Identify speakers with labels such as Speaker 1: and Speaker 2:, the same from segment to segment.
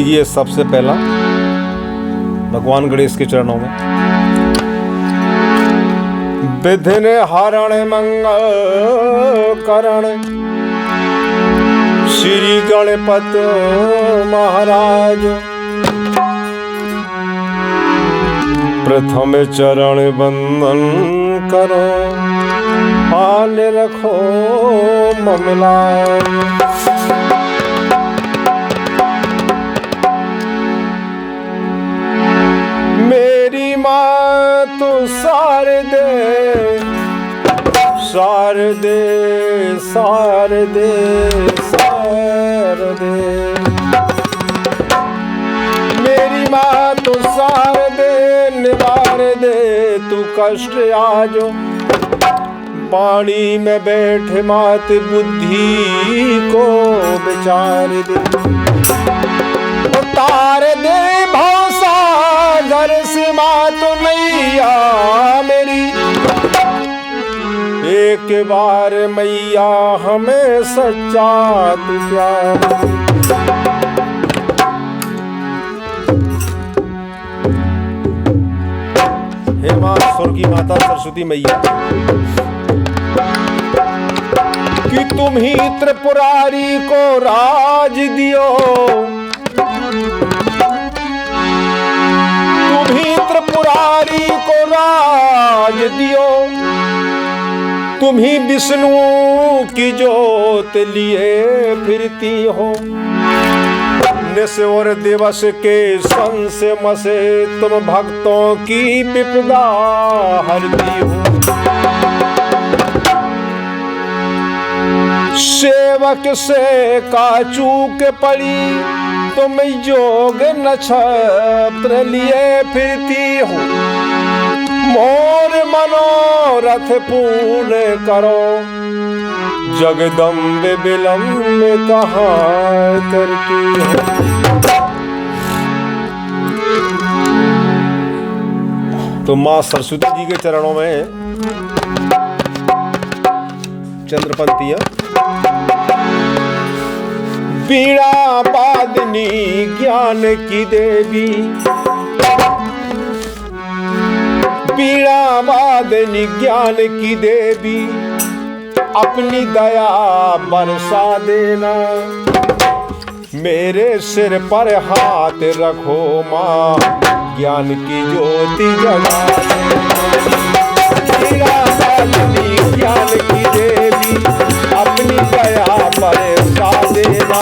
Speaker 1: लीजिए सबसे पहला भगवान गणेश के चरणों में। विघ्न हरण मंगल करण श्री गणपति महाराज, प्रथम चरण वंदन करो हाल रखो ममलाय। मेरी माँ तो शारदे शारदे शारदे शारदे, मेरी माँ तो शारदे निवार दे तू कष्ट आजो। पानी में बैठे मात बुद्धि को विचार दे, उतार दे भवसागर से मात नैया मेरी। एक बार मैया हमें सच्चा तू प्यार। हे मां स्वर्गीय माता सरस्वती मैया, कि तुम ही त्रिपुरारी को राज दियो, तुम ही त्रिपुरारी को राज दियो। तुम ही विष्णु की जोत लिए फिरती हो, निस और दिवस के संशय मसे तुम भक्तों की विपदा हरती हो। सेवक से का चूक पड़ी तुम योग नक्षत्र लिए फिरती हो। मोर मनोरथ पूर्ण करो, जगदम्बे विलम्ब कहाँ करती हो। तो माँ सरस्वती जी के चरणों में चंद्रपंतिया। वीणा वादनी ज्ञान की देवी, वीणा वादनी ज्ञान की देवी, अपनी दया बरसा देना। मेरे सिर पर हाथ रखो माँ, ज्ञान की ज्योति जगा देना। वीणा वादनी ज्ञान की देवी, अपनी दया बरसा देना।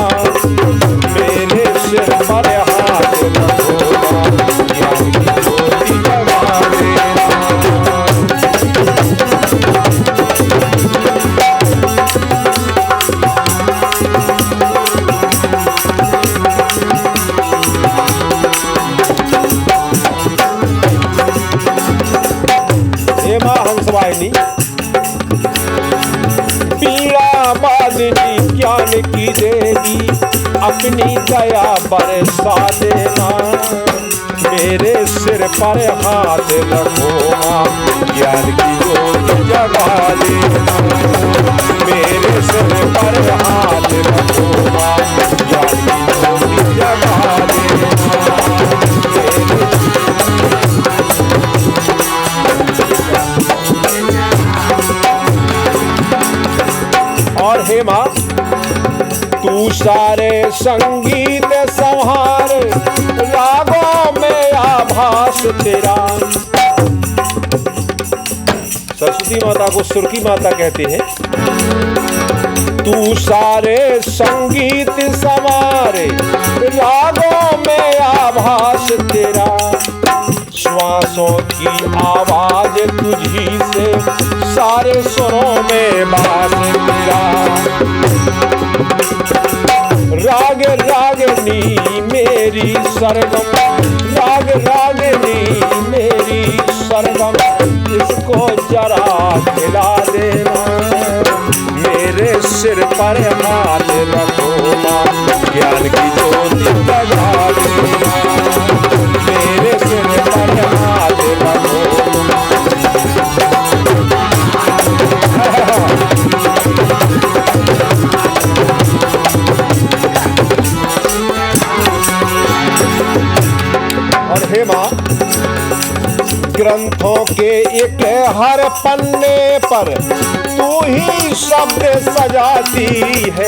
Speaker 1: मेरे सिर पर हाथ रखो माँ, ज्ञान की ज्योति जगा देना। हे माँ हंसवाहिनी, पीड़ा बादनी ज्ञान की देवी, अपनी दया बरसा देना। मेरे सिर पर हाथ रखो माँ, ज्ञान की ज्योति जगा देना। मेरे सिर पर हाथ रखो माँ, ज्ञान की ज्योति जगा देना। और हे माँ, तू सारे संगीत संहार, रागों में आभास तेरा। सरस्वती माता को सुर की माता कहते हैं। तू सारे संगीत संवारे, रागों में आभास तेरा। श्वासों की आवाज तुझी से, सारे सुरों में बास तेरा। राग रागनी मेरी सरगम, राग रागनी मेरी सरगम, इसको जरा खिला देना। मेरे सिर पर हाथ रखो माँ, ज्ञान की ज्योति जगा देना। मेरे सिर पर हाथ रखो। हे माँ, ग्रंथों के एक हर पन्ने पर तू ही शब्द सजाती है।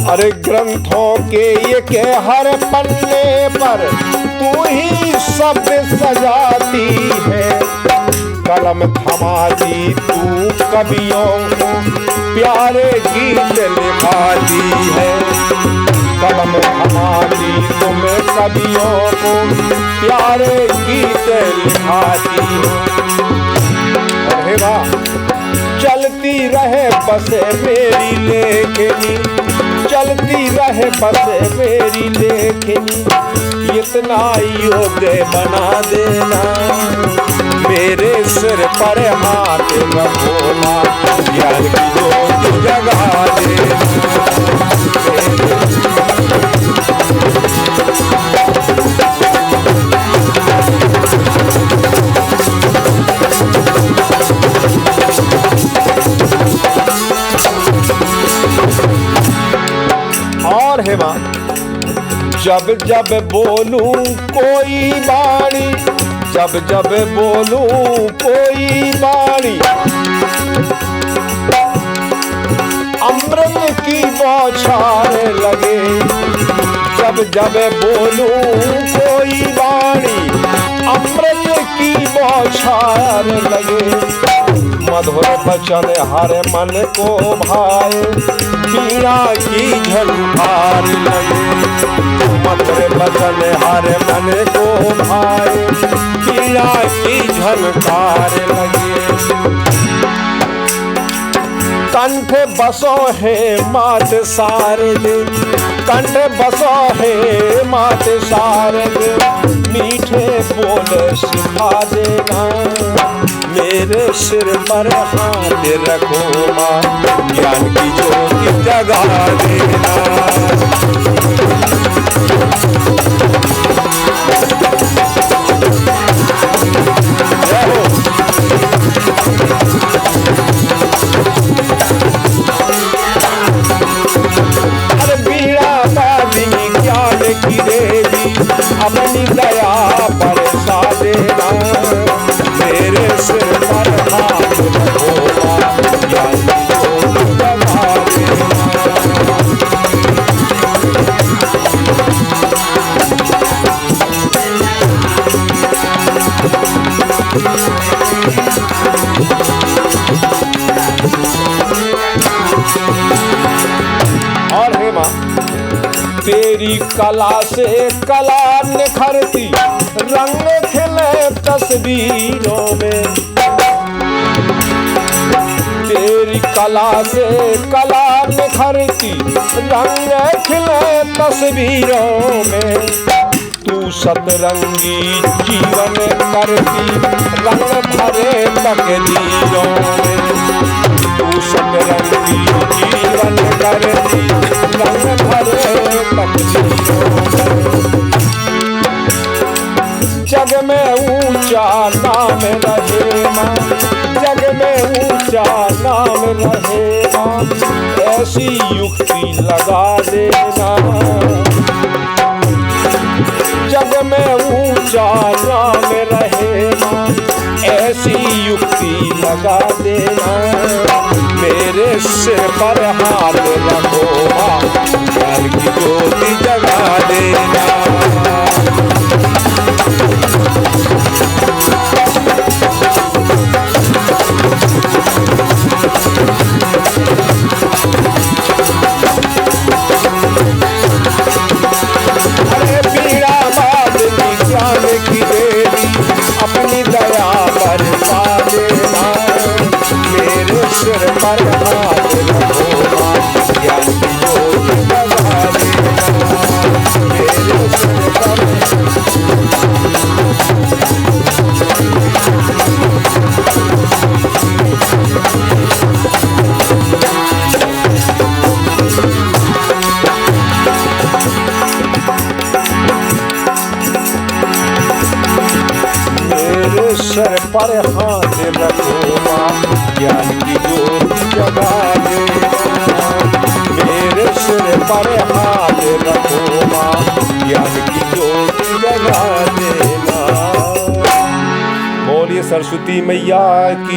Speaker 1: अरे ग्रंथों के एक हर पन्ने पर तू ही शब्द सजाती है। कलम थमाती तू कवियों को प्यारे गीत लिखाती है। कलम थमाती तुम कवियों को प्यारे गीत लिखाती हो। अरे वाह, चलती रहे बस मेरी लेखनी, चलती रहे बस मेरी लेखनी, इतना योग्य बना देना, मेरे सिर पर हाथ रखो माँ, ज्ञान की ज्योति जगा देना। और है माँ, जब जब बोलूं कोई वाणी, जब जब बोलूं कोई वाणी, अमृत की बौछार लगे। जब जब बोलूं कोई वाणी, अमृत की बौछार लगे। मधुर वचन हर मन को भाए, वीणा की झंकार लगे। मधुर वचन हर मन को भाए, वीणा की झंकार लगे। कंठ बसो है मात शारदे, कंठ बसो है मात शारदे, मीठे बोल सिखा देना, मेरे सिर पर हाथ रखो माँ, ज्ञान की ज्योति जगा देना। अरे बीड़ा बाजिनी ज्ञान की देवी, अपनी दया बरसा देना, मेरे सिर पर हाथ रखो माँ, ज्ञान की ज्योति जगा देना। और हे माँ, तेरी कला से कला निखरती, रंग खिले तस्वीरों में। तेरी कला से कला निखरती, रंग खिले तस्वीरों में। तू सतरंगी जीवन करती, रंग भरे तकदीरों में। तू सतरंगी जीवन करती, रंग भरे तकदीरों में। जग में ऊंचा नाम रहे माँ, जग में ऊंचा नाम रहे माँ, ऐसी युक्ति लगा देना। जग में ऊंचा नाम रहे माँ, ऐसी युक्ति लगा देना, मेरे सिर पर हाथ रखो माँ, ज्ञान की ज्योति जगा देना। अरे बीड़ा बाजिनी ज्ञान की देवी, अपनी दया बरसा देना, मेरे सिर पर हाथ रखो माँ, ज्ञान की ज्योति जगा देना, मेरे सिर पर। मेरे सर पर हाथ रखो माँ, ज्ञान की ज्योति जगा देना, मेरे सिर पर हाथ रखो माँ ज्ञान की ज्योति जगा देना। बोलिए सरस्वती मैया की।